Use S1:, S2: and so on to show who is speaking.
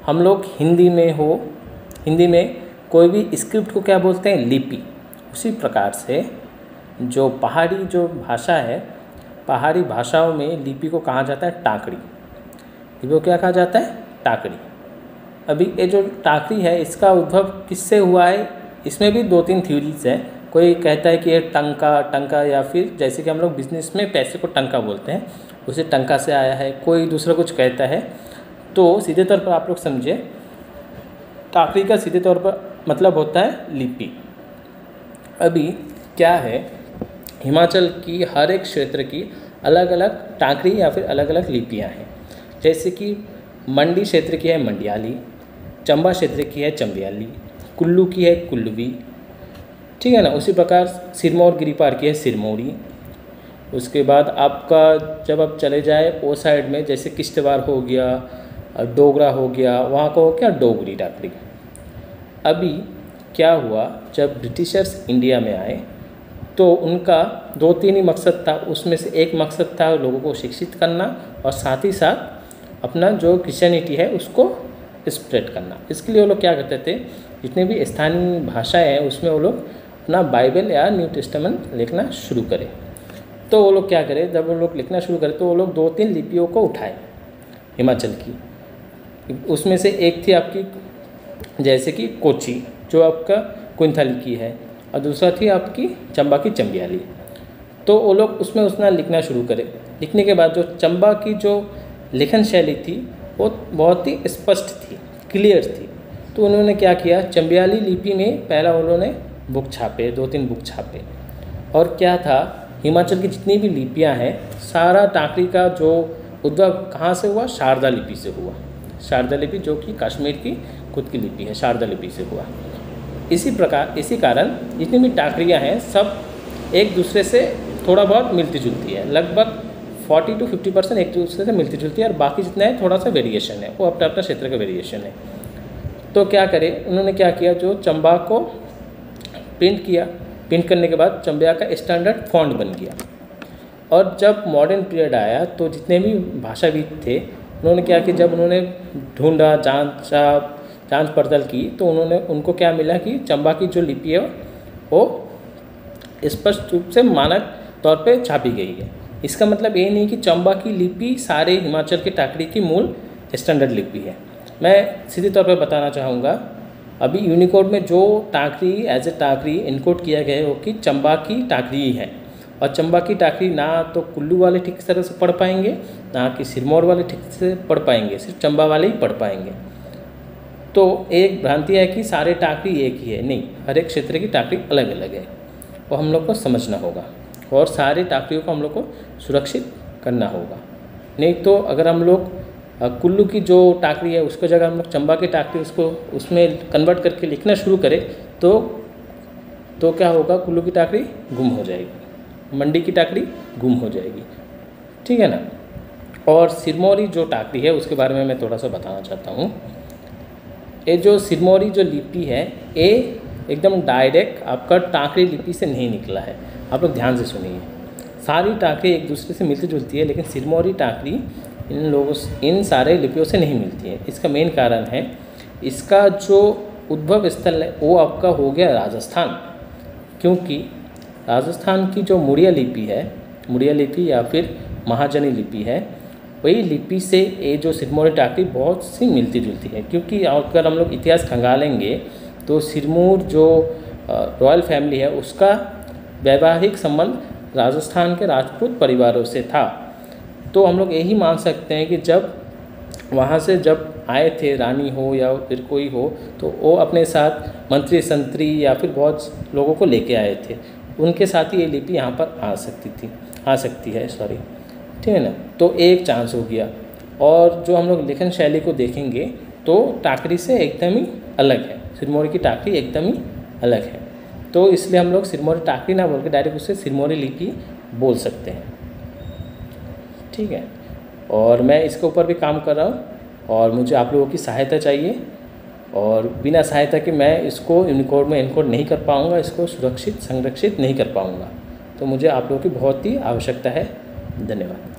S1: हम लोग हिंदी में कोई भी स्क्रिप्ट को क्या बोलते हैं, लिपि। उसी प्रकार से जो पहाड़ी जो भाषा है, पहाड़ी भाषाओं में लिपि को कहा जाता है टाकरी। लिपि को क्या कहा जाता है, टाकरी। अभी ये जो टाकरी है इसका उद्भव किससे हुआ है, इसमें भी 2-3 थ्योरीज है। कोई कहता है कि ये टंका या फिर जैसे कि हम लोग बिजनेस में पैसे को टंका बोलते हैं, उसे टंका से आया है। कोई दूसरा कुछ कहता है। तो सीधे तौर पर आप लोग समझे, टाकरी का सीधे तौर पर मतलब होता है लिपि। अभी क्या है, हिमाचल की हर एक क्षेत्र की अलग अलग टाकरी या फिर अलग अलग लिपियाँ हैं। जैसे कि मंडी क्षेत्र की है मंडियाली, चंबा क्षेत्र की है चंबियाली, कुल्लू की है कुल्लवी, ठीक है ना। उसी प्रकार सिरमौर गिरिपार की है सिरमौरी। उसके बाद आपका जब आप चले जाए वो साइड में, जैसे किश्तवाड़ हो गया, डोगरा हो गया, वहाँ को हो क्या, डोगरी टाकरी। अभी क्या हुआ, जब ब्रिटिशर्स इंडिया में आए तो उनका 2-3 ही मकसद था। उसमें से एक मकसद था लोगों को शिक्षित करना और साथ ही साथ अपना जो क्रिश्चियनिटी है उसको स्प्रेड करना। इसके लिए वो लोग क्या करते थे, जितने भी स्थानीय भाषाएं हैं उसमें वो लोग अपना बाइबल या न्यू टेस्टामेंट लिखना शुरू करें। तो वो लोग क्या करें, जब वो लोग लिखना शुरू करें तो वो लोग 2-3 लिपियों को उठाए हिमाचल की। उसमें से एक थी आपकी जैसे कि कोची, जो आपका कुंथल की है, और दूसरा थी आपकी चंबा की चंबियाली। तो वो लोग उसमें उसना लिखना शुरू करें। लिखने के बाद जो चंबा की जो लेखन शैली थी वो बहुत ही स्पष्ट थी, क्लियर थी। तो उन्होंने क्या किया, चंबियाली लिपि में पहला उन्होंने बुक छापे, 2-3 बुक छापे। और क्या था, हिमाचल की जितनी भी लिपियां हैं, सारा टाकरी का जो उद्भव कहाँ से हुआ, शारदा लिपि से हुआ। शारदा लिपि जो कि कश्मीर की खुद की लिपि है, शारदा लिपि से हुआ। इसी कारण जितनी भी टाकरियाँ हैं सब एक दूसरे से थोड़ा बहुत मिलती जुलती है। लगभग 40 to 50% एक दूसरे से मिलती जुलती है, और बाकी जितना है थोड़ा सा वेरिएशन है, वो अपना अपना क्षेत्र का वेरिएशन है। तो क्या करें, उन्होंने क्या किया, जो चंबा को प्रिंट किया। प्रिंट करने के बाद चंबा का स्टैंडर्ड फॉन्ट बन गया। और जब मॉडर्न पीरियड आया तो जितने भी भाषाविद थे उन्होंने क्या कि जब उन्होंने ढूंढा, जांच पड़ताल की, तो उनको क्या मिला कि चंबा की जो लिपि है वो स्पष्ट रूप से मानक तौर पे छापी गई है। इसका मतलब ये नहीं कि चंबा की लिपि सारे हिमाचल के टाकरी की मूल स्टैंडर्ड लिपि है। मैं सीधे तौर पर बताना चाहूँगा, अभी यूनिकोड में जो टाकरी एज ए टाकरी इनकोड किया गया है वो कि चंबा की टाकरी ही है। और चंबा की टाकरी ना तो कुल्लू वाले ठीक तरह से पढ़ पाएंगे, ना कि सिरमौर वाले ठीक से पढ़ पाएंगे, सिर्फ चंबा वाले ही पढ़ पाएंगे। तो एक भ्रांति है कि सारे टाकरी एक ही है, नहीं, हर एक क्षेत्र की टाकरी अलग अलग है, वो हम लोग को समझना होगा। और सारे टाकरियों को हम लोग को सुरक्षित करना होगा। नहीं तो अगर हम लोग कुल्लू की जो टाकरी है उसको जगह हम लोग चंबा की टाकरी उसमें कन्वर्ट करके लिखना शुरू करें तो क्या होगा, कुल्लू की टाकरी गुम हो जाएगी, मंडी की टाकरी गुम हो जाएगी, ठीक है ना। और सिरमौरी जो टाकरी है उसके बारे में मैं थोड़ा सा बताना चाहता हूँ। ये जो सिरमौरी जो लिपि है ये एकदम डायरेक्ट आपका टाकरी लिपि से नहीं निकला है। आप लोग ध्यान से सुनिए, सारी टाकरी एक दूसरे से मिलती जुलती है, लेकिन सिरमौरी टाकरी इन सारे लिपियों से नहीं मिलती है। इसका मेन कारण है, इसका जो उद्भव स्थल है वो आपका हो गया राजस्थान, क्योंकि राजस्थान की जो मुड़िया लिपि या फिर महाजनी लिपि है, वही लिपि से ये जो सिरमौरी टाकरी बहुत सी मिलती जुलती है। क्योंकि अगर हम लोग इतिहास खंगालेंगे तो सिरमौर जो रॉयल फैमिली है उसका वैवाहिक संबंध राजस्थान के राजपूत परिवारों से था। तो हम लोग यही मान सकते हैं कि जब वहाँ से जब आए थे, रानी हो या फिर कोई हो, तो वो अपने साथ मंत्री संतरी या फिर बहुत लोगों को लेके आए थे, उनके साथ ही ये लिपि यहाँ पर आ सकती है, ठीक है ना। तो एक चांस हो गया। और जो हम लोग लेखन शैली को देखेंगे तो टाकरी से एकदम ही अलग है, सिरमौरी की टाकरी एकदम ही अलग है। तो इसलिए हम लोग सिरमौरी टाकरी ना बोल के डायरेक्ट उससे सिरमौरी लिपि बोल सकते हैं, ठीक है। और मैं इसके ऊपर भी काम कर रहा हूँ और मुझे आप लोगों की सहायता चाहिए, और बिना सहायता के मैं इसको यूनिकोड में एनकोड नहीं कर पाऊँगा, इसको सुरक्षित संरक्षित नहीं कर पाऊँगा। तो मुझे आप लोगों की बहुत ही आवश्यकता है। धन्यवाद।